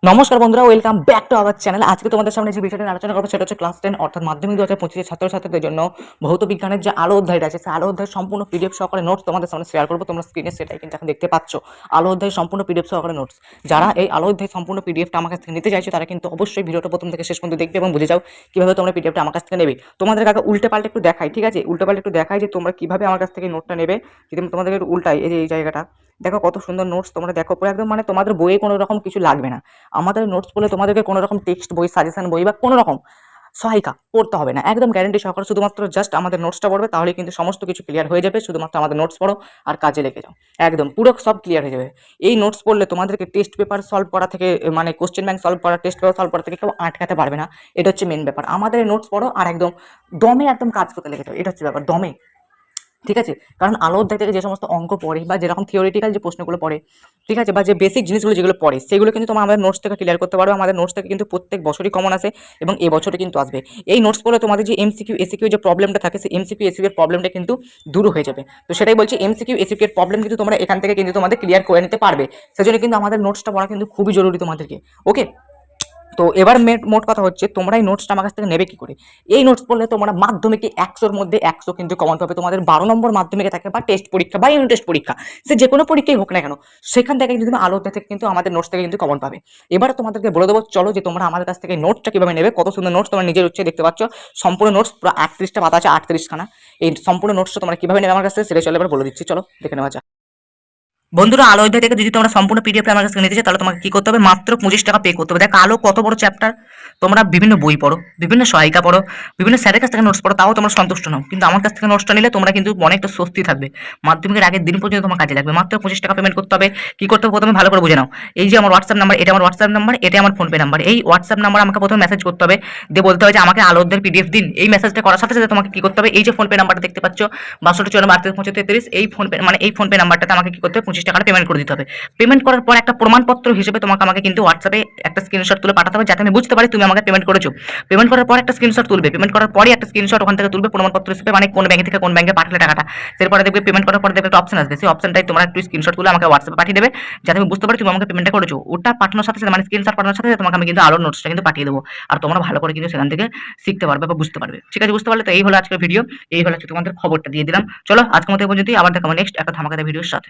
নমস্কার বন্ধুরা, welcome back to our channel. আজকে তোমাদের সামনে যে বিষয়টা নিয়ে আলোচনা করবো সেটা হচ্ছে ক্লাস 10 অর্থাৎ মাধ্যমিক 2025 ছাত্রছাত্রীদের জন্য ভৌত বিজ্ঞানের যে আলো অধ্যায়টা আছে সেই আলো অধ্যায়ের সম্পূর্ণ পিডিএফ সহকারে নোটস তোমাদের সামনে শেয়ার করবো। তোমরা স্ক্রিনে সেটাই কিন্তু এখন দেখতে পাচ্ছ, আলো অধ্যায়ের সম্পূর্ণ পিডিএফ সহকারে নোটস। যারা এই আলো অধ্যায় সম্পূর্ণ পিডিএফটা আমার কাছ থেকে নিতে চাইছো তারা কিন্তু অবশ্যই ভিডিওটা প্রথম থেকে শেষ পর্যন্ত দেখবে এবং বুঝে যাও কিভাবে তোমরা পিডিএফটা আমার কাছ থেকে নেবে। তোমাদের কাছে উল্টে পাল্টে একটু দেখাই, ঠিক আছে? উল্টে পাল্টে একটু দেখাই যে তোমরা কিভাবে আমার কাছ থেকে নোটটা নেবে। যদি আমি তোমাদেরকে একটু উল্টাই, এই যে এই জায়গাটা দেখো কত সুন্দর নোটস, তোমরা দেখো পুরো একদম মানে তোমাদের বইয়ে কোনো রকম কিছু লাগবে না। আমাদের নোটস বলে তোমাদেরকে কোনো রকম টেক্সট বই, সাজেশন বই বা কোনো রকম সহায়িকা পড়তে হবে না, একদম গ্যারান্টি সহকারে শুধুমাত্র জাস্ট আমাদের নোটসটা পড়বে, তাহলে কিন্তু সমস্ত কিছু ক্লিয়ার হয়ে যাবে। শুধুমাত্র আমাদের নোটস পড়ো আর কাজে লেগে যাও, একদম পুরো সব ক্লিয়ার হয়ে যাবে। এই নোটস পড়লে তোমাদেরকে টেস্ট পেপার সলভ করা থেকে মানে কোশ্চেন ব্যাংক সলভ করা, টেস্ট পেপার সলভ করা থেকে কেউ আটকাতে পারবে না। এটা হচ্ছে মেন ব্যাপার। আমাদের নোটস পড়ো আর একদম দমে একদম কাজ করতে লেগে যাও, এটা হচ্ছে ব্যাপার, দমে। ঠিক আছে? কারণ আলো অধ্যায় থেকে যে সমস্ত অঙ্ক পড়ে বা যেরকম থিওরিটিক্যাল যে প্রশ্নগুলো পড়ে, ঠিক আছে, বা যে বেসিক জিনিসগুলো যেগুলো পড়ে সেগুলো কিন্তু তোমরা আমাদের নোটস থেকে ক্লিয়ার করতে পারবে। আমাদের নোটস থেকে কিন্তু প্রত্যেক বছরই কমন আসে এবং এবছরে কিন্তু আসবে। এই নোটস পড়লে তোমাদের যে এমসিকিউ এসিকিউ যে প্রবলেমটা থাকে সেই এমসিকিউ এসিকিউ এর প্রবলেমটা কিন্তু দূর হয়ে যাবে। তো সেটাই বলছি, এমসিকিউ এসিকিউ এর প্রবলেম কিন্তু তোমরা এখান থেকে কিন্তু তোমাদের ক্লিয়ার করে নিতে পারবে। সেজন্য কিন্তু আমাদের নোটসটা পড়া কিন্তু খুবই জরুরি তোমাদেরকে। ওকে, তো এবার মোট কথা হচ্ছে তোমরা এই নোটসটা আমার কাছ থেকে নেবে কি করে। এই নোটস পড়লে তোমরা মাধ্যমিকে 100-র মধ্যে 100 কিন্তু কমন পাবে। তোমাদের 12 নম্বর মাধ্যমিকে থাকে বা টেস্ট পরীক্ষা বা ইউনিট টেস্ট পরীক্ষা, সে যে কোনো পরীক্ষাই হোক না কেন, সেখান থেকে কিন্তু তুমি আলো অধ্যায় থেকে কিন্তু আমাদের নোটস থেকে কিন্তু কমন পাবে। এবার তোমাদেরকে বলে দেবো, চলো যে তোমরা আমাদের কাছ থেকে নোটসটা কিভাবে নেবে। কত সুন্দর নোটস, তোমরা নিজের উচ্চে দেখতে পাচ্ছ। সম্পূর্ণ নোটস পুরো 38টা পাতা আছে, 38খানা। এই সম্পূর্ণ নোটসটা তোমরা কিভাবে নেবে আমার কাছ থেকে সেটা চলো এবার বলে দিচ্ছি, চলো দেখে নেওয়া যাক। বন্ধুরা, আলো অধ্যায় থেকে যদি তোমরা সম্পূর্ণ পিডিএফ আমার কাছে নিতে চাও তাহলে তোমাকে কি করতে হবে, মাত্র 25 টাকা পে করতে হবে। দেখো আলো কত বড় চ্যাপ্টার, তোমরা বিভিন্ন বই পড়ো, বিভিন্ন সহায়িকা পড়ো, বিভিন্ন স্যারের কাছ থেকে নোটস পড়ো, তাও তোমরা সন্তুষ্ট নও, কিন্তু আমার কাছ থেকে নোটসটা নিলে তোমরা কিন্তু অনেকটা স্বস্তি থাকবে। মাধ্যমিকের আগের দিন পর্যন্ত তোমার কাজে লাগবে। মাত্র 25 টাকা পেমেন্ট করতে হবে। কি করতে হবে প্রথমে ভালো করে বুঝে নাও। এই যে আমার হোয়াটসঅ্যাপ নাম্বার, এটা আমার হোয়াটসঅ্যাপ নাম্বার, এটা আমার ফোনপে নাম্বার। এই হোয়াটসঅ্যাপ নাম্বার আমাকে প্রথমে মেসেজ করতে হবে, দিয়ে বলতে হবে যে আমাকে আলো অধ্যায়ের পিডিএফ দিন। এই মেসেজটা করার সাথে সাথে তোমাকে কি করতে হবে, এই যে ফোনপে নাম্বারটা দেখতে পাচ্ছ 6254 38 35, এই ফোনপে মানে এই ফোনপে নাম্বারটাতে আমাকে কি করতে হবে, 25 টাকা পেমেন্ট করে দিতে হবে। পেমেন্ট করার পর একটা প্রমাণপত্র হিসেবে তোমাকে আমাকে কিন্তু হোয়াটসঅ্যাপে একটা স্ক্রিনশট তুলে পাঠাতে হবে, যাতে আমি বুঝতে পারি তুমি আমাকে পেমেন্ট করেছো। পেমেন্ট করার পর একটা স্ক্রিনশট তুলবে, পেমেন্ট করার পরে একটা স্ক্রিনশট ওখান থেকে তুলবে প্রমাণপত্র হিসেবে, মানে কোন ব্যাংক থেকে কোন ব্যাংকে পাঠালে টাকাটা। এরপরে দেখবে পেমেন্ট করার পরে দেখবে একটা অপশন আসবে, সেই অপশনটাই তোমরা একটু স্ক্রিনশট তুলে আমাকে হোয়াটসঅ্যাপে পাঠিয়ে দেবে, যাতে আমি বুঝতে পারি তুমি আমাকে পেমেন্টটা করেছো। ওটা পাঠানোর সাথে সাথে মানে স্ক্রিনশট পাঠানোর সাথে সাথে তোমাকে আমি কিন্তু আলোর নোটসটা কিন্তু পাঠিয়ে দেবো। আর তোমরা ভালো করে কিন্তু সেখান থেকে শিখতে পারবে বা বুঝতে পারবে। ঠিক আছে, বুঝতে পারলে? তো এই হলো আজকের ভিডিও, এই হলো তোমাদের খবরটা দিয়ে দিলাম। চলো আজকের মতো এই পর্যন্তই, আবার দেখাবো নেক্সট একটা ধামাকাদার ভিডিওর সাথে।